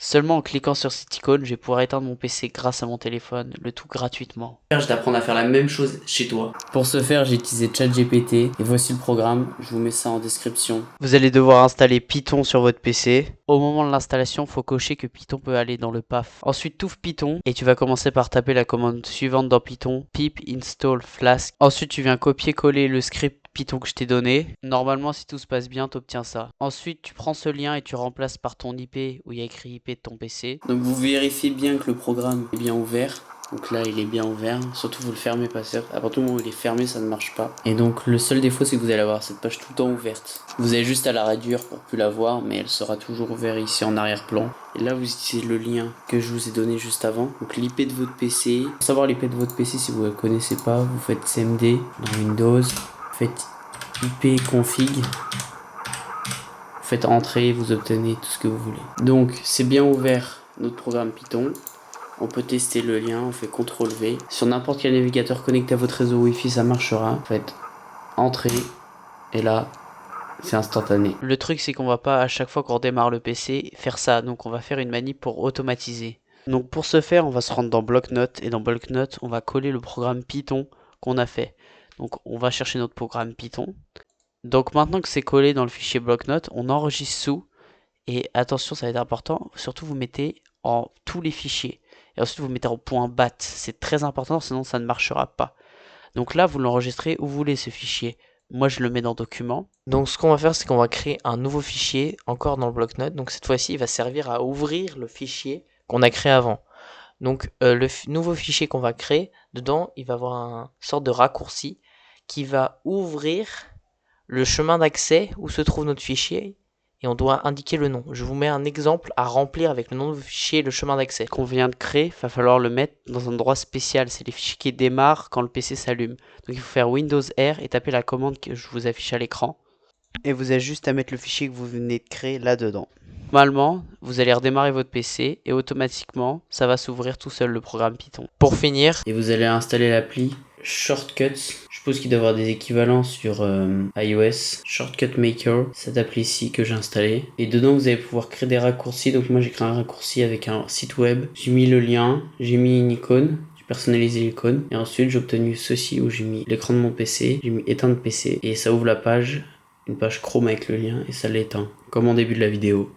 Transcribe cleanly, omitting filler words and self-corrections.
Seulement en cliquant sur cette icône, je vais pouvoir éteindre mon PC grâce à mon téléphone, le tout gratuitement. Je d'apprendre à faire la même chose chez toi. Pour ce faire, j'ai utilisé ChatGPT et voici le programme. Je vous mets ça en description. Vous allez devoir installer Python sur votre PC. Au moment de l'installation, il faut cocher que Python peut aller dans le PAF. Ensuite, t'ouvres Python et tu vas commencer par taper la commande suivante dans Python, pip install flask. Ensuite, tu viens copier-coller le script Python que je t'ai donné. Normalement, si tout se passe bien, tu obtiens ça. Ensuite, tu prends ce lien et tu remplaces par ton IP où il y a écrit IP de ton PC. Donc vous vérifiez bien que le programme est bien ouvert. Donc là, il est bien ouvert. Surtout, vous le fermez pas. À partir du moment où il est fermé, ça ne marche pas. Et donc, le seul défaut, c'est que vous allez avoir cette page tout le temps ouverte. Vous avez juste à la réduire pour plus la voir, mais elle sera toujours ouverte ici en arrière-plan. Et là, vous utilisez le lien que je vous ai donné juste avant. Donc, l'IP de votre PC. Pour savoir l'IP de votre PC, si vous ne le connaissez pas, vous faites CMD dans Windows. Vous faites IP config. Vous faites entrer, vous obtenez tout ce que vous voulez. Donc, c'est bien ouvert notre programme Python. On peut tester le lien, on fait CTRL-V. Sur n'importe quel navigateur connecté à votre réseau Wi-Fi, ça marchera. Vous faites entrer et là, c'est instantané. Le truc, c'est qu'on va pas à chaque fois qu'on redémarre le PC faire ça. Donc, on va faire une manip pour automatiser. Donc, pour ce faire, on va se rendre dans Bloc-Notes et dans Bloc-Notes, on va coller le programme Python qu'on a fait. Donc, on va chercher notre programme Python. Donc, maintenant que c'est collé dans le fichier Bloc-Notes, on enregistre sous. Et attention, ça va être important. Surtout, vous mettez en tous les fichiers. Et ensuite, vous mettez en .bat. C'est très important, sinon ça ne marchera pas. Donc là, vous l'enregistrez où vous voulez ce fichier. Moi, je le mets dans Documents. Donc ce qu'on va faire, c'est qu'on va créer un nouveau fichier, encore dans le bloc-notes. Donc cette fois-ci, il va servir à ouvrir le fichier qu'on a créé avant. Donc le nouveau fichier qu'on va créer, dedans, il va avoir un sorte de raccourci qui va ouvrir le chemin d'accès où se trouve notre fichier. Et on doit indiquer le nom. Je vous mets un exemple à remplir avec le nom du fichier et le chemin d'accès qu'on vient de créer. Il va falloir le mettre dans un endroit spécial. C'est les fichiers qui démarrent quand le PC s'allume. Donc il faut faire Windows R et taper la commande que je vous affiche à l'écran. Et vous avez juste à mettre le fichier que vous venez de créer là-dedans. Normalement, vous allez redémarrer votre PC et automatiquement, ça va s'ouvrir tout seul le programme Python. Pour finir, et vous allez installer l'appli Shortcuts. Je suppose qu'il doit y avoir des équivalents sur iOS. Shortcut Maker, cette appli ici que j'ai installée. Et dedans, vous allez pouvoir créer des raccourcis. Donc moi, j'ai créé un raccourci avec un site web. J'ai mis le lien, j'ai mis une icône. J'ai personnalisé l'icône. Et ensuite, j'ai obtenu ceci où j'ai mis l'écran de mon PC. J'ai mis éteindre PC. Et ça ouvre la page, une page Chrome avec le lien. Et ça l'éteint, comme en début de la vidéo.